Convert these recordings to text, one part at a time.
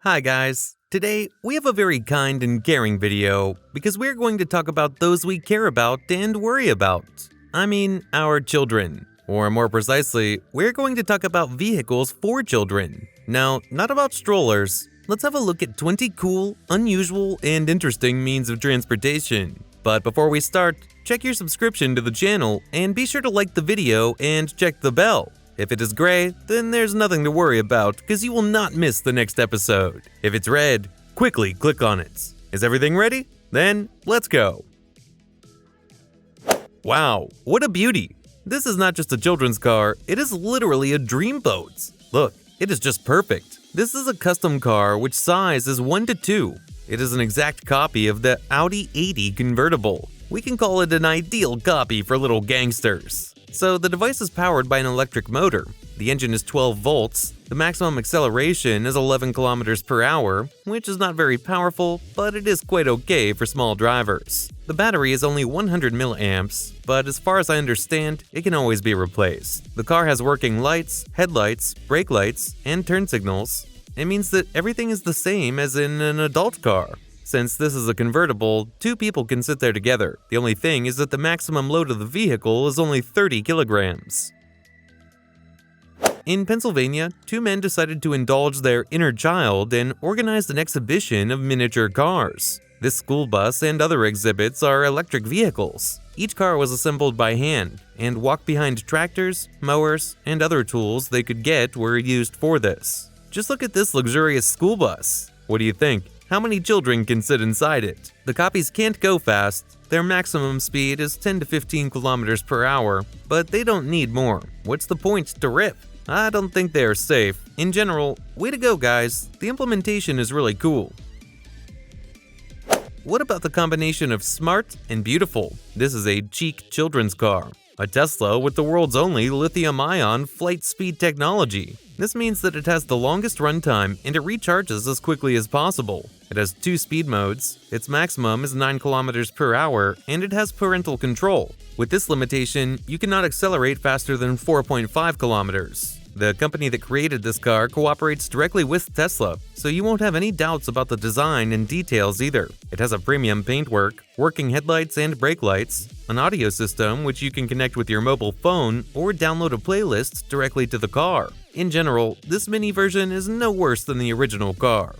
Hi guys, today we have a very kind and caring video because we're going to talk about those we care about and worry about. I mean, our children. Or more precisely, we're going to talk about vehicles for children. Now, not about strollers. Let's have a look at 20 cool, unusual, and interesting means of transportation. But before we start, check your subscription to the channel and be sure to like the video and check the bell. If it is gray, then there's nothing to worry about because you will not miss the next episode. If it's red, quickly click on it. Is everything ready? Then let's go. Wow, what a beauty! This is not just a children's car, it is literally a dreamboat. Look, it is just perfect. This is a custom car which size is 1:2. It is an exact copy of the Audi 80 Convertible. We can call it an ideal copy for little gangsters. So the device is powered by an electric motor. The engine is 12 volts. The maximum acceleration is 11 kilometers per hour, which is not very powerful, but it is quite okay for small drivers. The battery is only 100 milliamps, but as far as I understand, it can always be replaced. The car has working lights, headlights, brake lights, and turn signals. It means that everything is the same as in an adult car. Since this is a convertible, 2 people can sit there together. The only thing is that the maximum load of the vehicle is only 30 kilograms. In Pennsylvania, 2 men decided to indulge their inner child and organized an exhibition of miniature cars. This school bus and other exhibits are electric vehicles. Each car was assembled by hand, and walk-behind tractors, mowers, and other tools they could get were used for this. Just look at this luxurious school bus. What do you think? How many children can sit inside it? The copies can't go fast. Their maximum speed is 10 to 15 kilometers per hour, but they don't need more. What's the point to rip? I don't think they are safe. In general, way to go guys, the implementation is really cool. What about the combination of smart and beautiful? This is a chic children's car. A Tesla with the world's only lithium-ion flight speed technology. This means that it has the longest runtime and it recharges as quickly as possible. It has 2 speed modes, its maximum is 9 kilometers per hour, and it has parental control. With this limitation, you cannot accelerate faster than 4.5 kilometers. The company that created this car cooperates directly with Tesla, so you won't have any doubts about the design and details either. It has a premium paintwork, working headlights and brake lights, an audio system which you can connect with your mobile phone or download a playlist directly to the car. In general, this mini version is no worse than the original car.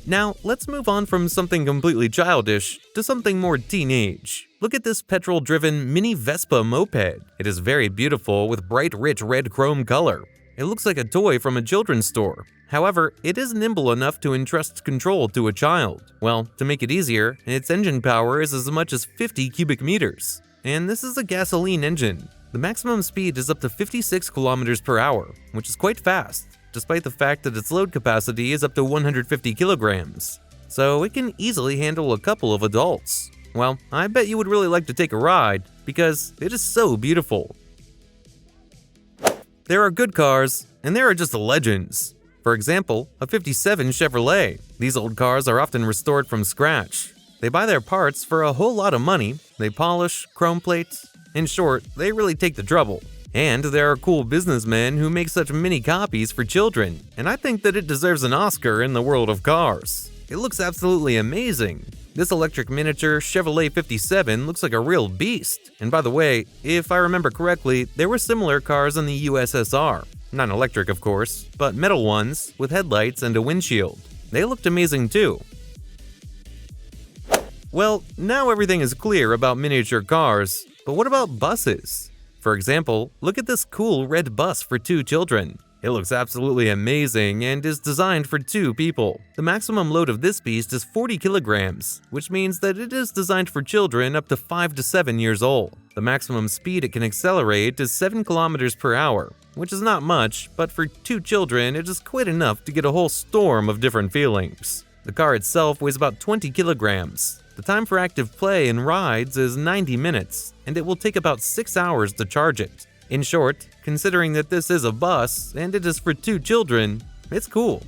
Now, let's move on from something completely childish to something more teenage. Look at this petrol-driven mini Vespa moped. It is very beautiful with bright, rich red chrome color. It looks like a toy from a children's store. However, it is nimble enough to entrust control to a child. Well, to make it easier, its engine power is as much as 50 cubic meters. And this is a gasoline engine. The maximum speed is up to 56 kilometers per hour, which is quite fast, despite the fact that its load capacity is up to 150 kilograms. So it can easily handle a couple of adults. Well, I bet you would really like to take a ride, because it is so beautiful. There are good cars, and there are just legends. For example, a 57 Chevrolet. These old cars are often restored from scratch. They buy their parts for a whole lot of money, they polish, chrome plate. In short, they really take the trouble. And there are cool businessmen who make such mini copies for children, and I think that it deserves an Oscar in the world of cars. It looks absolutely amazing. This electric miniature Chevrolet 57 looks like a real beast. And by the way, if I remember correctly, there were similar cars in the USSR. Not electric, of course, but metal ones with headlights and a windshield. They looked amazing too. Well, now everything is clear about miniature cars, but what about buses? For example, look at this cool red bus for 2 children. It looks absolutely amazing and is designed for 2 people. The maximum load of this beast is 40 kilograms, which means that it is designed for children up to 5 to 7 years old. The maximum speed it can accelerate is 7 kilometers per hour, which is not much, but for 2 children it is quite enough to get a whole storm of different feelings. The car itself weighs about 20 kilograms. The time for active play and rides is 90 minutes, and it will take about 6 hours to charge it. In short, considering that this is a bus and it is for 2 children, it's cool.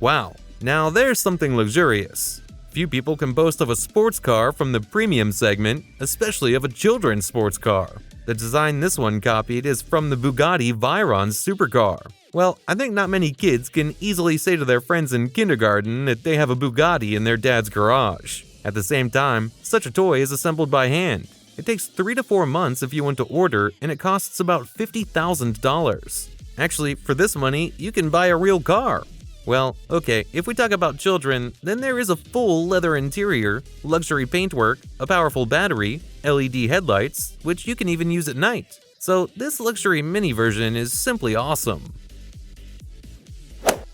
Wow, now there's something luxurious. Few people can boast of a sports car from the premium segment, especially of a children's sports car. The design this one copied is from the Bugatti Chiron supercar. Well, I think not many kids can easily say to their friends in kindergarten that they have a Bugatti in their dad's garage. At the same time, such a toy is assembled by hand. It takes 3 to 4 months if you want to order, and it costs about $50,000. Actually, for this money, you can buy a real car. Well, okay, if we talk about children, then there is a full leather interior, luxury paintwork, a powerful battery, LED headlights, which you can even use at night. So this luxury mini version is simply awesome.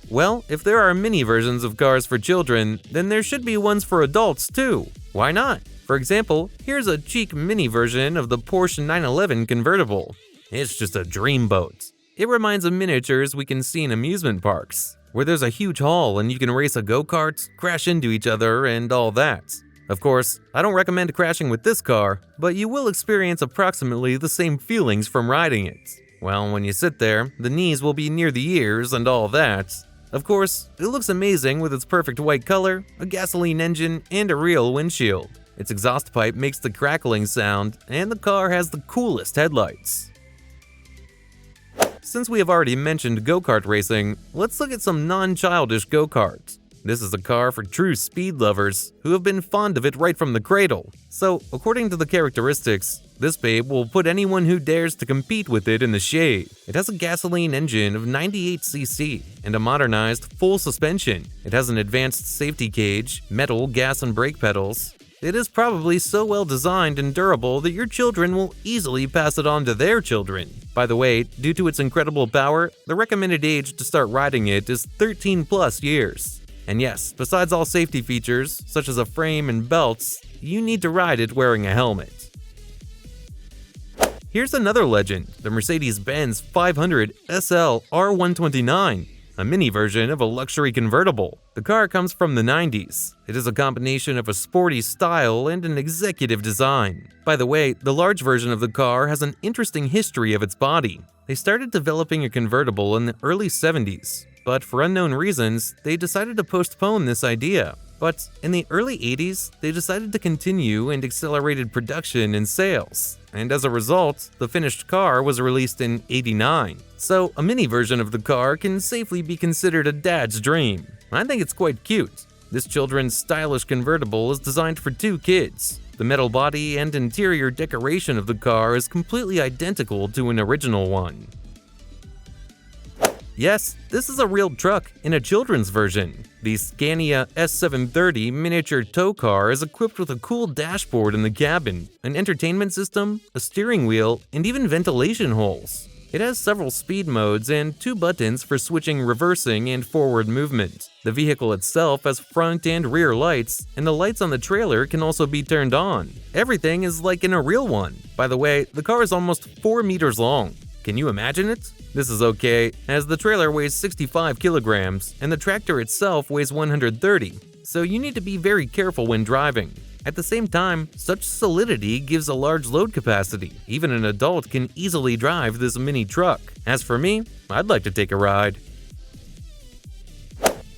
Well, if there are mini versions of cars for children, then there should be ones for adults too. Why not? For example, here's a chic mini version of the Porsche 911 Convertible. It's just a dreamboat. It reminds of miniatures we can see in amusement parks, where there's a huge hall and you can race a go-kart, crash into each other, and all that. Of course, I don't recommend crashing with this car, but you will experience approximately the same feelings from riding it. Well, when you sit there, the knees will be near the ears and all that. Of course, it looks amazing with its perfect white color, a gasoline engine, and a real windshield. Its exhaust pipe makes the crackling sound, and the car has the coolest headlights. Since we have already mentioned go-kart racing, let's look at some non-childish go-karts. This is a car for true speed lovers who have been fond of it right from the cradle. So, according to the characteristics, this babe will put anyone who dares to compete with it in the shade. It has a gasoline engine of 98cc and a modernized full suspension. It has an advanced safety cage, metal gas and brake pedals. It is probably so well designed and durable that your children will easily pass it on to their children. By the way, due to its incredible power, the recommended age to start riding it is 13 plus years. And yes, besides all safety features, such as a frame and belts, you need to ride it wearing a helmet. Here's another legend, the Mercedes-Benz 500 SL R129, a mini version of a luxury convertible. The car comes from the 90s. It is a combination of a sporty style and an executive design. By the way, the large version of the car has an interesting history of its body. They started developing a convertible in the early 70s. But for unknown reasons, they decided to postpone this idea. But in the early 80s, they decided to continue and accelerated production and sales. And as a result, the finished car was released in '89. So a mini version of the car can safely be considered a dad's dream. I think it's quite cute. This children's stylish convertible is designed for 2 kids. The metal body and interior decoration of the car is completely identical to an original one. Yes, this is a real truck in a children's version. The Scania S730 miniature tow car is equipped with a cool dashboard in the cabin, an entertainment system, a steering wheel, and even ventilation holes. It has several speed modes and 2 buttons for switching reversing and forward movement. The vehicle itself has front and rear lights, and the lights on the trailer can also be turned on. Everything is like in a real one. By the way, the car is almost 4 meters long. Can you imagine it? This is okay, as the trailer weighs 65 kilograms and the tractor itself weighs 130, so you need to be very careful when driving. At the same time, such solidity gives a large load capacity. Even an adult can easily drive this mini truck. As for me, I'd like to take a ride.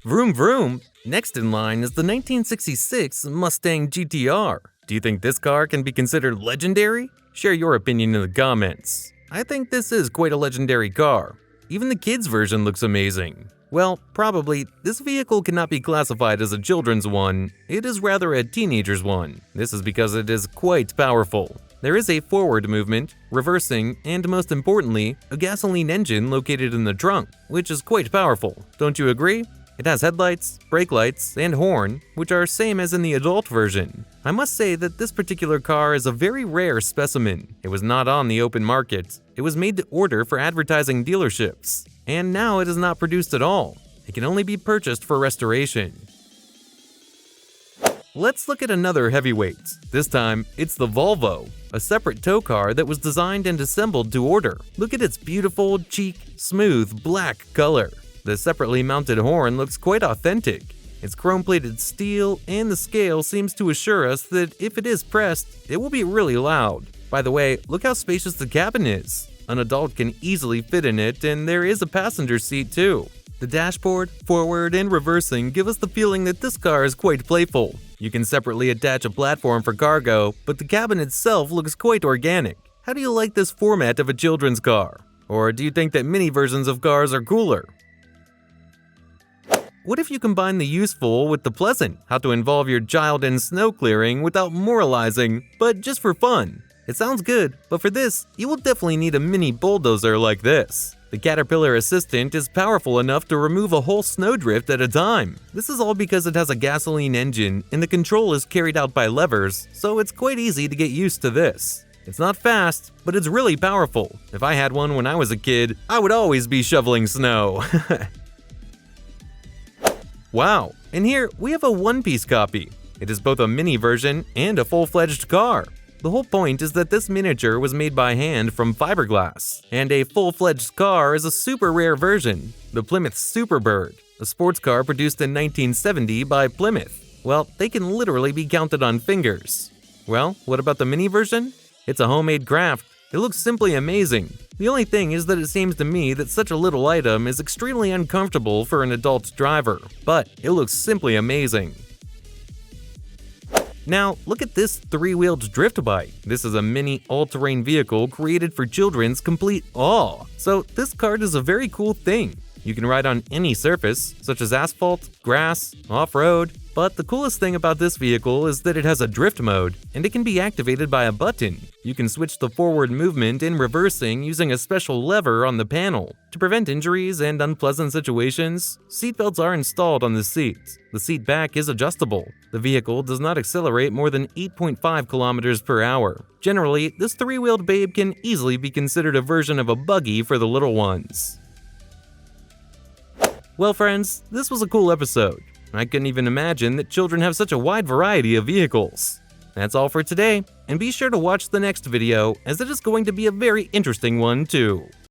Vroom vroom! Next in line is the 1966 Mustang GTR. Do you think this car can be considered legendary? Share your opinion in the comments. I think this is quite a legendary car. Even the kids' version looks amazing. Well, probably, this vehicle cannot be classified as a children's one, it is rather a teenager's one. This is because it is quite powerful. There is a forward movement, reversing, and most importantly, a gasoline engine located in the trunk, which is quite powerful. Don't you agree? It has headlights, brake lights, and horn, which are same as in the adult version. I must say that this particular car is a very rare specimen. It was not on the open market. It was made to order for advertising dealerships. And now it is not produced at all. It can only be purchased for restoration. Let's look at another heavyweight. This time, it's the Volvo, a separate tow car that was designed and assembled to order. Look at its beautiful, chic, smooth, black color. The separately mounted horn looks quite authentic. Its chrome-plated steel and the scale seems to assure us that if it is pressed, it will be really loud. By the way, look how spacious the cabin is. An adult can easily fit in it, and there is a passenger seat too. The dashboard, forward, and reversing give us the feeling that this car is quite playful. You can separately attach a platform for cargo, but the cabin itself looks quite organic. How do you like this format of a children's car? Or do you think that mini versions of cars are cooler? What if you combine the useful with the pleasant? How to involve your child in snow clearing without moralizing, but just for fun. It sounds good, but for this, you will definitely need a mini bulldozer like this. The Caterpillar Assistant is powerful enough to remove a whole snowdrift at a time. This is all because it has a gasoline engine and the control is carried out by levers, so it's quite easy to get used to this. It's not fast, but it's really powerful. If I had one when I was a kid, I would always be shoveling snow. Wow, and here we have a one-piece copy. It is both a mini version and a full-fledged car. The whole point is that this miniature was made by hand from fiberglass, and a full-fledged car is a super rare version, the Plymouth Superbird, a sports car produced in 1970 by Plymouth. Well, they can literally be counted on fingers. Well, what about the mini version? It's a homemade craft. It looks simply amazing. The only thing is that it seems to me that such a little item is extremely uncomfortable for an adult driver, but it looks simply amazing. Now, look at this three-wheeled drift bike. This is a mini all-terrain vehicle created for children's complete awe. So this car is a very cool thing. You can ride on any surface, such as asphalt, grass, off-road, but the coolest thing about this vehicle is that it has a drift mode, and it can be activated by a button. You can switch the forward movement and reversing using a special lever on the panel. To prevent injuries and unpleasant situations, seatbelts are installed on the seats. The seat back is adjustable. The vehicle does not accelerate more than 8.5 kilometers per hour. Generally, this three-wheeled babe can easily be considered a version of a buggy for the little ones. Well friends, this was a cool episode. I couldn't even imagine that children have such a wide variety of vehicles. That's all for today, and be sure to watch the next video as it is going to be a very interesting one too.